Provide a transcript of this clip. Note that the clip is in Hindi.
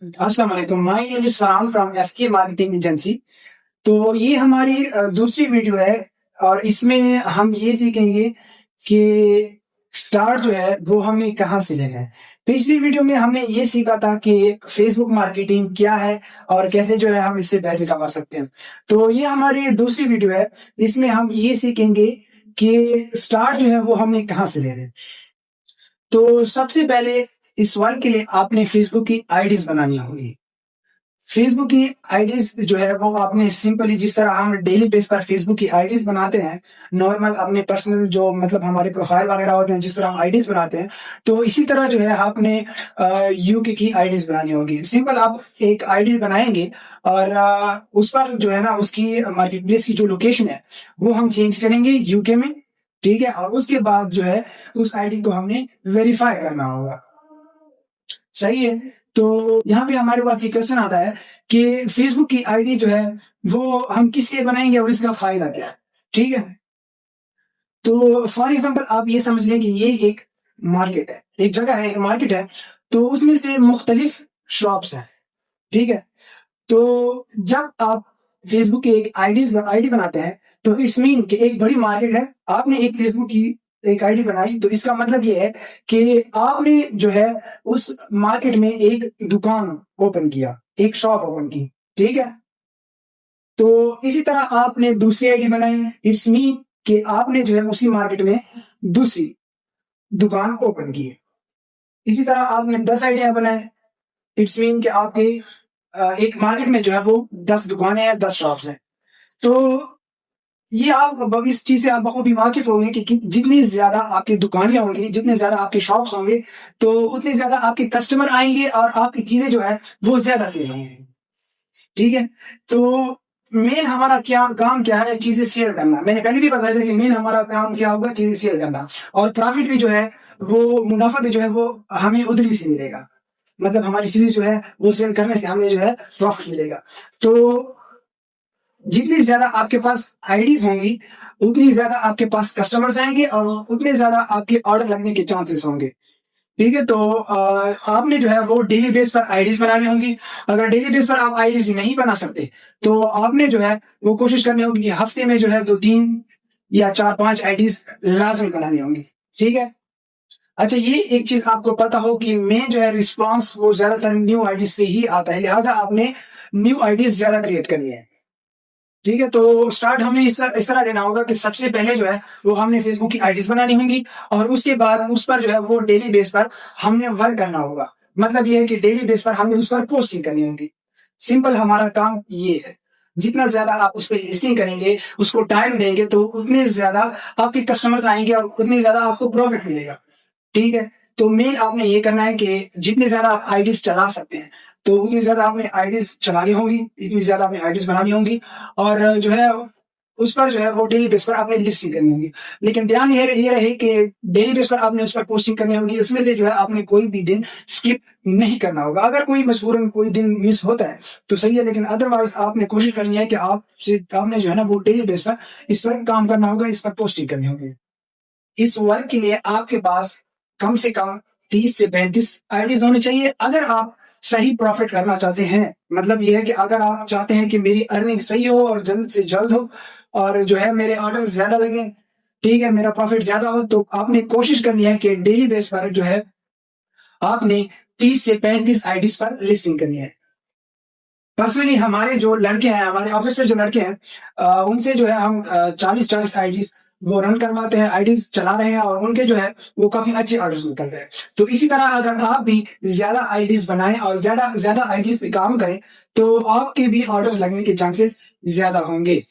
अस्सलाम वालेकुम, my name is Farhan from एफके marketing agency. तो ये हमारी दूसरी वीडियो है और इसमें हम ये सीखेंगे कि स्टार्ट जो है वो हमें कहाँ से लेना है। पिछली वीडियो में हमने ये सीखा था कि फेसबुक मार्केटिंग क्या है और कैसे जो है हम इससे पैसे कमा सकते हैं। तो ये हमारी दूसरी वीडियो है, इसमें हम ये सीखेंगे कि स्टार्ट जो है वो हमें कहाँ से लेना है। तो सबसे पहले इस वर्क के लिए आपने फेसबुक की आईडीज बनानी होगी। फेसबुक की आईडीज जो है वो आपने सिंपली जिस तरह हम डेली बेस पर फेसबुक की आईडीज बनाते हैं, नॉर्मल अपने पर्सनल जो मतलब हमारे प्रोफाइल वगैरह होते हैं जिस तरह हम आईडीज बनाते हैं, तो इसी तरह जो है आपने यूके की आईडीज बनानी होगी। सिंपल आप एक आईडी बनाएंगे और उस पर जो है ना उसकी मार्केट प्लेस की जो लोकेशन है वो हम चेंज करेंगे यूके में। ठीक है, और उसके बाद जो है उस आईडी को हमने वेरीफाई करना होगा। सही है। तो यहाँ पे हमारे पास ये क्वेश्चन आता है कि फेसबुक की आईडी जो है वो हम किस लिए बनाएंगे और इसका फायदा क्या है। ठीक है, तो फॉर एग्जांपल आप ये समझ लें कि ये एक मार्केट है, एक जगह है, एक मार्केट है। तो उसमें से मुख्तलिफ शॉप्स हैं। ठीक है, तो जब आप फेसबुक की एक आईडी बनाते हैं तो इट्स मीन कि एक बड़ी मार्केट है, आपने एक फेसबुक की एक आईडी बनाई, तो इसका मतलब ये है कि आपने जो है उस मार्केट में एक दुकान ओपन किया, एक शॉप ओपन की। ठीक है, तो इसी तरह आपने दूसरी आईडी बनाई, इट्स मीन कि आपने जो है उसी मार्केट में दूसरी दुकान ओपन की। इसी तरह आपने 10 आइडिया बनाए, इट्स मीन कि आपके एक मार्केट में जो है वो 10 दुकानें हैं, 10 शॉप्स हैं। तो ये आप अब इस चीज से आप बखूबी वाकिफ होंगे कि जितनी ज्यादा आपकी दुकानें होंगी, जितने ज्यादा आपके शॉप्स होंगे, तो उतने ज्यादा आपके कस्टमर आएंगे और आपकी चीजें जो है वो ज्यादा सेल होंगी। ठीक है, तो मेन हमारा क्या काम क्या है, चीजें शेयर करना। मैंने पहले भी बताया था कि मेन हमारा काम क्या होगा, चीजें शेयर करना। और प्रॉफिट भी जो है वो, मुनाफा भी जो है वो हमें उधर से मिलेगा। मतलब हमारी चीजें जो है वो सेल करने से हमें जो है प्रॉफिट मिलेगा। तो जितनी ज्यादा आपके पास आईडीज होंगी उतनी ज्यादा आपके पास कस्टमर्स आएंगे और उतने ज्यादा आपके ऑर्डर लगने के चांसेस होंगे। ठीक है, तो आपने जो है वो डेली बेस पर आईडीज बनानी होंगी। अगर डेली बेस पर आप आईडीज नहीं बना सकते तो आपने जो है वो कोशिश करनी होगी कि हफ्ते में जो है 2-3 या 4-5 आईडीज लाजमी बनानी होंगी। ठीक है, अच्छा ये एक चीज आपको पता हो कि मेन जो है रिस्पॉन्स वो ज्यादातर न्यू आईडीज पे ही आता है, लिहाजा आपने न्यू आईडीज ज्यादा क्रिएट करनी है। ठीक है, तो स्टार्ट हमने इस तरह लेना होगा कि सबसे पहले जो है वो हमने फेसबुक की आईडीज बनानी होंगी और उसके बाद उस पर जो है वो डेली बेस पर हमने वर्क करना होगा। मतलब ये है कि डेली बेस पर हमने उस पर पोस्टिंग करनी होगी। सिंपल हमारा काम ये है। जितना ज्यादा आप उस पर लिस्टिंग करेंगे, उसको टाइम देंगे, तो उतने ज्यादा आपके कस्टमर्स आएंगे और उतने ज्यादा आपको प्रॉफिट मिलेगा। ठीक है, तो मेन आपने ये करना है कि जितने ज्यादा आप आईडीज चला सकते हैं तो उतनी ज्यादा आपने आईडीज चलानी होंगी, इतनी ज्यादा आपने आईडीज बनानी होंगी और जो है उस पर जो है वो डेली बेस पर आपने लिस्टिंग करनी होगी। लेकिन ध्यान ये रहे कि डेली बेस पर आपने उस पर पोस्टिंग करनी होगी, उसमें लिए जो है आपने कोई भी दिन स्किप नहीं करना होगा। अगर कोई मजबूरन कोई दिन मिस होता है तो सही है, लेकिन अदरवाइज आपने कोशिश करनी है कि आपने जो है ना वो डेली बेस पर इस पर काम करना होगा, इस पर पोस्टिंग करनी होगी। इस वर्क के लिए आपके पास कम से कम 30 से 35 आईडीज होनी चाहिए अगर आप सही प्रॉफिट करना चाहते हैं। मतलब ये है कि अगर आप चाहते हैं कि मेरी अर्निंग सही हो और जल्द से जल्द हो और जो है मेरे ऑर्डर ज्यादा लगे, ठीक है, मेरा प्रॉफिट ज्यादा हो, तो आपने कोशिश करनी है कि डेली बेस पर जो है आपने 30 से 35 आईडीज पर लिस्टिंग करनी है। पर्सनली हमारे जो लड़के हैं, हमारे ऑफिस में जो लड़के हैं, उनसे जो है हम 40-40 आईडीज वो रन करवाते हैं, आईडीज चला रहे हैं और उनके जो है वो काफी अच्छे ऑर्डर्स निकल रहे हैं। तो इसी तरह अगर आप भी ज्यादा आईडीज बनाएं और ज्यादा ज्यादा आईडीज पे काम करें तो आपके भी ऑर्डर लगने के चांसेस ज्यादा होंगे।